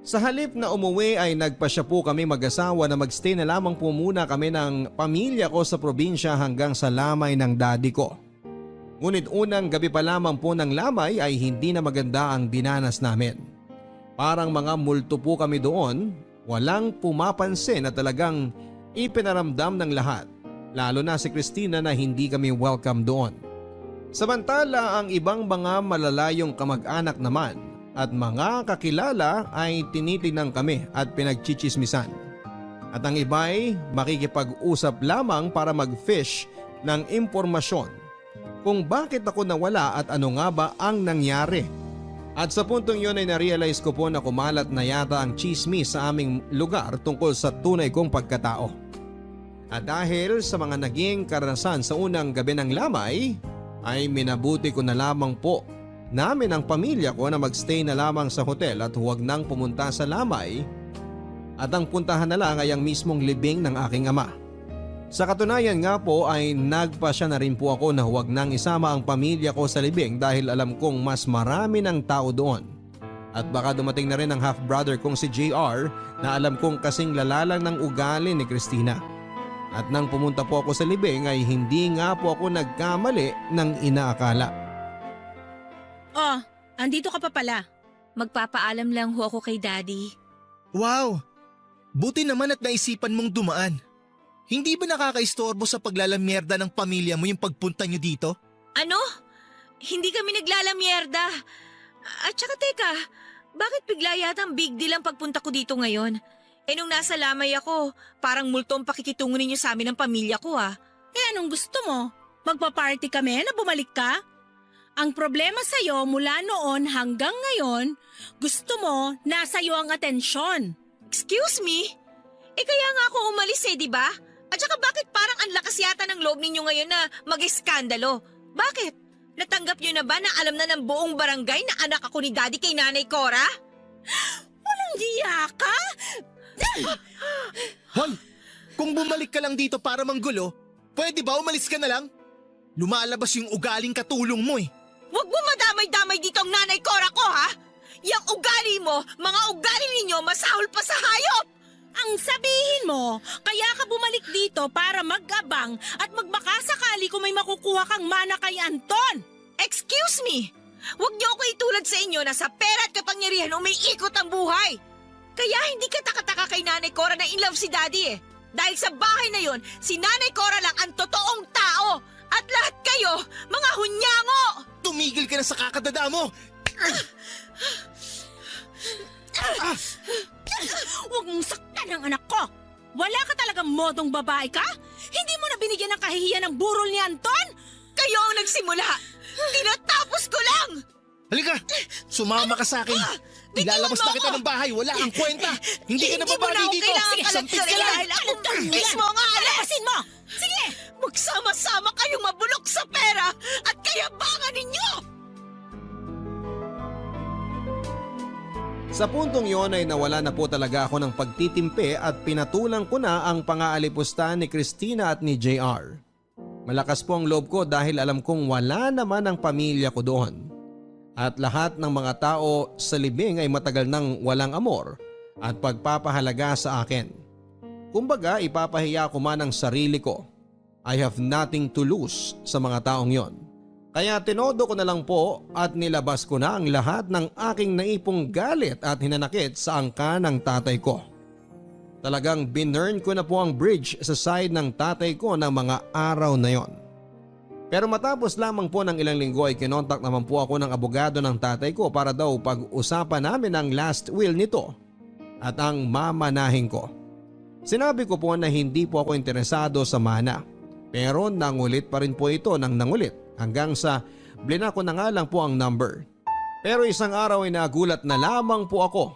Speaker 3: Sa halip na umuwi ay nagpasya po kami mag-asawa na magstay na lamang po muna kami ng pamilya ko sa probinsya hanggang sa lamay ng daddy ko. Ngunit unang gabi pa lamang po ng lamay ay hindi na maganda ang dinanas namin. Parang mga multo po kami doon, walang pumapansin na talagang ipinaramdam ng lahat, lalo na si Christina na hindi kami welcome doon. Samantala ang ibang mga malalayong kamag-anak naman at mga kakilala ay tinitingnan kami at pinagchichismisan. At ang iba'y makikipag-usap lamang para mag-fish ng impormasyon kung bakit ako nawala at ano nga ba ang nangyari. At sa puntong yun ay narealize ko po na kumalat na yata ang chismis sa aming lugar tungkol sa tunay kong pagkatao. At dahil sa mga naging karanasan sa unang gabi ng lamay, ay minabuti ko na lamang po namin ang pamilya ko na magstay na lamang sa hotel at huwag nang pumunta sa lamay at ang puntahan na lang ay ang mismong libing ng aking ama. Sa katunayan nga po ay nagpasya na rin po ako na huwag nang isama ang pamilya ko sa libing dahil alam kong mas marami ng tao doon. At baka dumating na rin ang half-brother kong si JR na alam kong kasing lalalang ng ugali ni Christina. At nang pumunta po ako sa libing ay hindi nga po ako nagkamali ng inaakala.
Speaker 4: Oh, andito ka pa pala.
Speaker 5: Magpapaalam lang ho ako kay Daddy.
Speaker 10: Wow! Buti naman at naisipan mong dumaan. Hindi ba nakakaistorbo sa paglalamierda ng pamilya mo yung pagpunta nyo dito?
Speaker 5: Ano? Hindi kami naglalamierda. At saka teka, bakit bigla yata ang big deal ang pagpunta ko dito ngayon? Nung nasa lamay ako, parang multo ang pakikitungo ninyo sa amin ng pamilya ko ah.
Speaker 4: Anong gusto mo? Magpa-party kami na bumalik ka? Ang problema sa'yo mula noon hanggang ngayon, gusto mo nasa iyo ang atensyon.
Speaker 5: Excuse me? Kaya nga ako umalis di ba? At saka bakit parang ang lakas yata ng loob ninyo ngayon na mag-eskandalo? Bakit? Natanggap niyo na ba na alam na ng buong barangay na anak ako ni Daddy kay Nanay Cora?
Speaker 4: Walang hiya ka?
Speaker 10: Hoy! Kung bumalik ka lang dito para manggulo, pwede ba umalis ka na lang? Lumalabas yung ugaling katulong mo eh.
Speaker 5: Huwag mo madamay-damay dito ang Nanay Cora ko, ha? Yang ugali mo, mga ugali ninyo, masahol pa sa hayop!
Speaker 4: Ang sabihin mo, kaya ka bumalik dito para mag-abang at magbaka sakali kung may makukuha kang mana kay Anton.
Speaker 5: Excuse me! Huwag niyo ako itulad sa inyo na sa pera at kapangyarihan umiikot ang buhay! Kaya hindi ka taka-taka kay Nanay Cora na in love si Daddy eh. Dahil sa bahay na yon, si Nanay Cora lang ang totoong tao. At lahat kayo, mga hunyango!
Speaker 10: Tumigil ka na sa kakadada mo!
Speaker 4: Huwag mong saktan ang anak ko. Wala ka talagang modong babae ka? Hindi mo na binigyan ng kahihiyan ng burol ni Anton?
Speaker 5: Kayo ang nagsimula! Tinatapos ko lang!
Speaker 10: Halika! Sumama ka sa akin! Ilalabas na kita ng bahay! Wala kang kwenta! Hindi ka na babagay dito! Sampit ka lang!
Speaker 5: Dahil ako mismo ang aalis!
Speaker 4: Palabasin mo! Sige!
Speaker 5: Magsama-sama kayong mabulok sa pera at kayabangan ninyo!
Speaker 3: Sa puntong yon ay nawala na po talaga ako ng pagtitimpe at pinatulang ko na ang pang-aalipusta ni Christina at ni JR. Malakas po ang loob ko dahil alam kong wala naman ang pamilya ko doon. At lahat ng mga tao sa libing ay matagal nang walang amor at pagpapahalaga sa akin. Kumbaga ipapahiya ko man ang sarili ko. I have nothing to lose sa mga taong yon. Kaya tinodo ko na lang po at nilabas ko na ang lahat ng aking naipong galit at hinanakit sa angka ng tatay ko. Talagang binurn ko na po ang bridge sa side ng tatay ko ng mga araw na yon. Pero matapos lamang po ng ilang linggo ay kinontak naman po ako ng abogado ng tatay ko para daw pag-usapan namin ang last will nito at ang mamanahin ko. Sinabi ko po na hindi po ako interesado sa mana, pero nangulit pa rin po ito ng nangulit. Hanggang sa blinako na nga lang po ang number. Pero isang araw ay nagulat na lamang po ako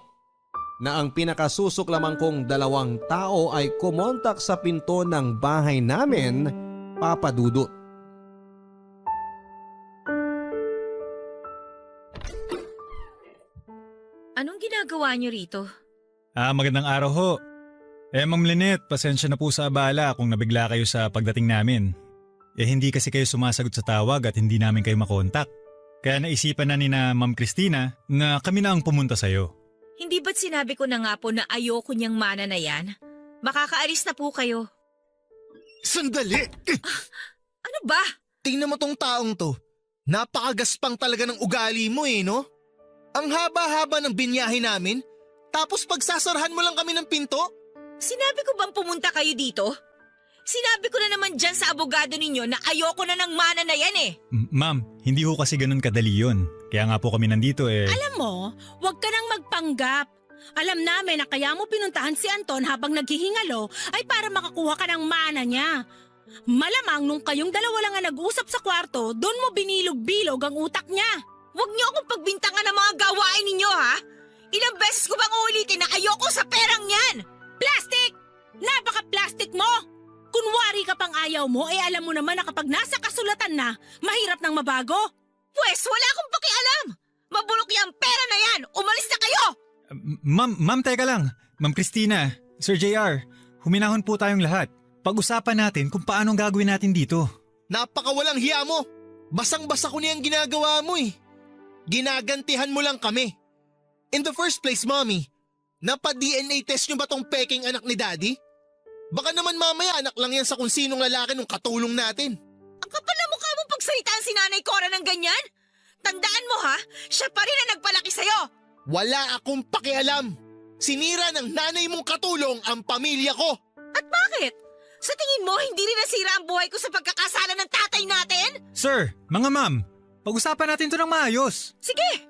Speaker 3: na ang pinakasusok lamang kong 2 tao ay kumontak sa pinto ng bahay namin, Papa Dudut.
Speaker 5: Anong ginagawa niyo rito?
Speaker 11: Magandang araw ho. Ma'am Lynette, pasensya na po sa abala kung nabigla kayo sa pagdating namin. Hindi kasi kayo sumasagot sa tawag at hindi namin kayo makontak. Kaya naisipan na ni na Ma'am Christina na kami na ang pumunta sa'yo.
Speaker 5: Hindi ba't sinabi ko na nga po na ayoko niyang mana na yan? Makakaalis na po kayo.
Speaker 10: Sandali!
Speaker 5: Ano ba?
Speaker 10: Tingnan mo tong taong to. Napakagaspang talaga ng ugali mo eh, no? Ang haba-haba ng binyahe namin, tapos pagsasarahan mo lang kami ng pinto?
Speaker 5: Sinabi ko bang pumunta kayo dito? Sinabi ko na naman dyan sa abogado ninyo na ayoko na ng mana na yan eh.
Speaker 11: Ma'am, hindi ho kasi ganun kadali yun. Kaya nga po kami nandito eh.
Speaker 4: Alam mo, huwag ka nang magpanggap. Alam namin na kaya mo pinuntahan si Anton habang naghihingalo ay para makakuha ka ng mana niya. Malamang nung kayong dalawa lang ang nag-usap sa kwarto, doon mo binilog-bilog ang utak niya.
Speaker 5: Huwag niyo akong pagbintangan ng mga gawain ninyo ha? Ilang beses ko bang uulitin na ayoko sa perang yan?
Speaker 4: Plastic! Napaka-plastic mo! Kunwari ka pang ayaw mo, alam mo naman na kapag nasa kasulatan na, mahirap nang mabago.
Speaker 5: Pwes, wala akong pakialam! Mabulok yung pera na yan! Umalis na kayo!
Speaker 11: Ma'am, teka lang. Ma'am Christina, Sir JR, huminahon po tayong lahat. Pag-usapan natin kung paano gagawin natin dito.
Speaker 10: Napakawalang hiya mo! Basang-basa ko niyang ginagawa mo eh. Ginagantihan mo lang kami. In the first place, Mommy, napa-DNA test niyo ba tong peking anak ni Daddy? Baka naman mamaya anak lang yan sa kung sinong lalaki nung katulong natin.
Speaker 5: Ang kapal na mukha mo pagsalitaan si Nanay Cora ng ganyan? Tandaan mo ha, siya pa rin ang nagpalaki sa'yo.
Speaker 10: Wala akong pakialam. Sinira ng nanay mong katulong ang pamilya ko.
Speaker 5: At bakit? Sa tingin mo, hindi rin nasira ang buhay ko sa pagkakasala ng tatay natin?
Speaker 11: Sir, mga ma'am, pag-usapan natin to ng maayos.
Speaker 5: Sige,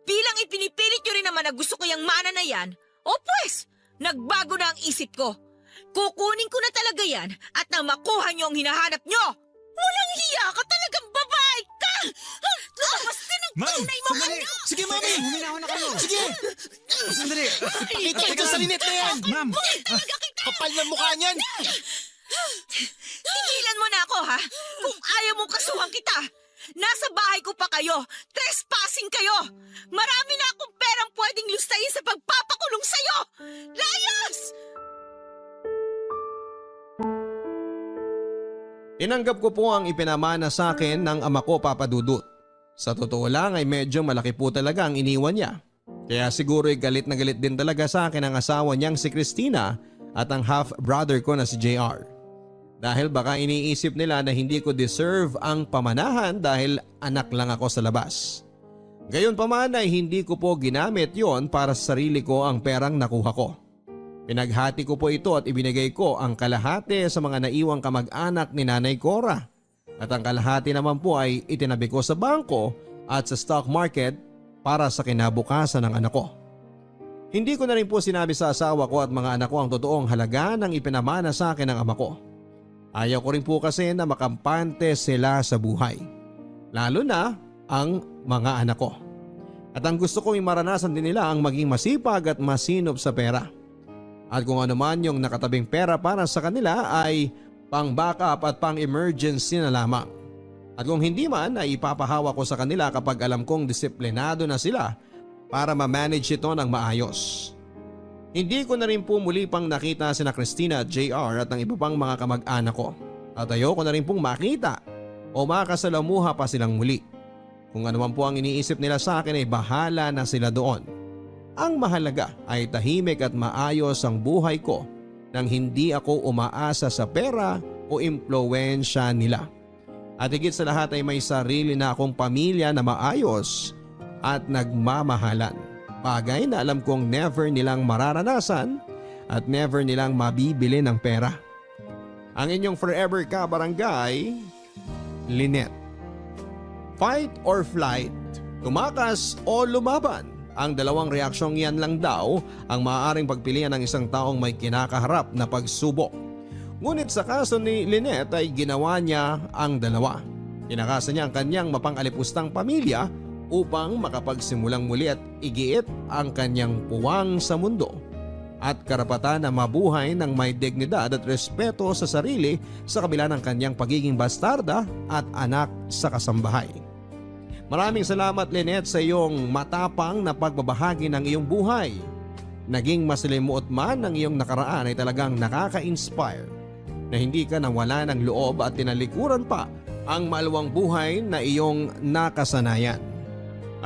Speaker 5: bilang ipinipilit nyo rin naman na gusto ko yung mana na yan, o pues, nagbago na ang isip ko. Kukunin ko na talaga yan at nang makuha nyo ang hinahanap nyo. Walang hiya ka, talagang babae ka! Labas din ang
Speaker 11: Ma'am,
Speaker 5: tunay mo
Speaker 11: sandali!
Speaker 5: ano!
Speaker 10: Sige, Mami!
Speaker 11: Huminahon na kayo!
Speaker 10: Sige!
Speaker 11: Sandali!
Speaker 10: Ipakita ito sa linet na yan!
Speaker 11: Ma'am!
Speaker 10: Kapal na mukha niyan!
Speaker 5: Tigilan mo na ako ha! Kung ayaw mong kasuhan kita, Nasa bahay ko pa kayo. Trespassing kayo. Marami na akong perang pwedeng lustayin sa pagpapakulong sa'yo. Layas!
Speaker 3: Tinanggap ko po ang ipinamana sa akin ng ama ko, Papa Dudut. Sa totoo lang ay medyo malaki po talaga ang iniwan niya. Kaya siguro ay galit na galit din talaga sa akin ang asawa niyang si Christina at ang half-brother ko na si JR. Dahil baka iniisip nila na hindi ko deserve ang pamanahan dahil anak lang ako sa labas. Gayunpaman ay hindi ko po ginamit yon para sa sarili ko ang perang nakuha ko. Pinaghati ko po ito at ibinigay ko ang kalahati sa mga naiwang kamag-anak ni Nanay Cora. At ang kalahati naman po ay itinabi ko sa bangko at sa stock market para sa kinabukasan ng anak ko. Hindi ko na rin po sinabi sa asawa ko at mga anak ko ang totoong halaga ng ipinamana sa akin ng ama ko. Ayaw ko rin po kasi na makampante sila sa buhay. Lalo na ang mga anak ko. At ang gusto kong maranasan din nila ang maging masipag at masinop sa pera. At kung ano man yung nakatabing pera para sa kanila ay pang backup at pang emergency na lamang. At kung hindi man ay ipapahawa ko sa kanila kapag alam kong disiplinado na sila para ma-manage ito ng maayos. Hindi ko na rin po muli pang nakita sina Christina at JR at ang iba pang mga kamag-anak ko. At ayoko na rin pong makita o makasalamuha pa silang muli. Kung ano man po ang iniisip nila sa akin ay bahala na sila doon. Ang mahalaga ay tahimik at maayos ang buhay ko nang hindi ako umaasa sa pera o impluwensya nila. At higit sa lahat ay may sarili na akong pamilya na maayos at nagmamahalan. Bagay na alam kong never nilang mararanasan at never nilang mabibili ng pera. Ang inyong forever ka-barangay, Lynette. Fight or flight, tumakas o lumaban. Ang dalawang reaksyong yan lang daw ang maaaring pagpilian ng isang taong may kinakaharap na pagsubok. Ngunit sa kaso ni Lynette ay ginawa niya ang dalawa. Tinakasan niya ang kanyang mapang-alipustang pamilya upang makapagsimulang muli at igiit ang kanyang puwang sa mundo at karapatan na mabuhay ng may dignidad at respeto sa sarili sa kabila ng kanyang pagiging bastarda at anak sa kasambahay. Maraming salamat, Lynette, sa iyong matapang na pagbabahagi ng iyong buhay. Naging masalimuot man ang iyong nakaraan ay talagang nakaka-inspire na hindi ka nawala ng loob at tinalikuran pa ang maluwang buhay na iyong nakasanayan.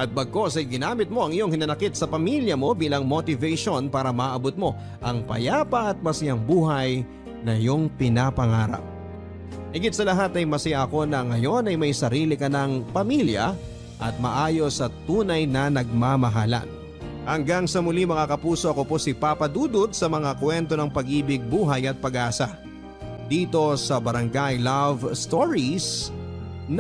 Speaker 3: At bagkos ay ginamit mo ang iyong hinanakit sa pamilya mo bilang motivation para maabot mo ang payapa at masayang buhay na iyong pinapangarap. Higit sa lahat ay masaya ako na ngayon ay may sarili ka ng pamilya at maayos at tunay na nagmamahalan. Hanggang sa muli mga kapuso, ako po si Papa Dudut sa mga kwento ng pag-ibig, buhay at pag-asa. Dito sa Barangay Love Stories #1.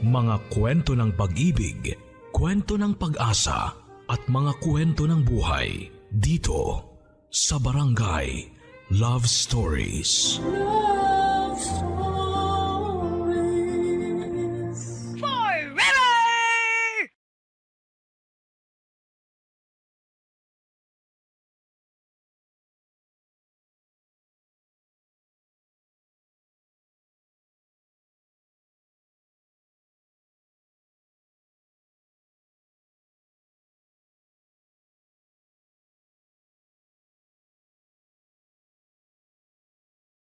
Speaker 1: Mga kwento ng pag-ibig, kwento ng pag-asa at mga kwento ng buhay dito sa Barangay Love Stories.
Speaker 2: Love Stories.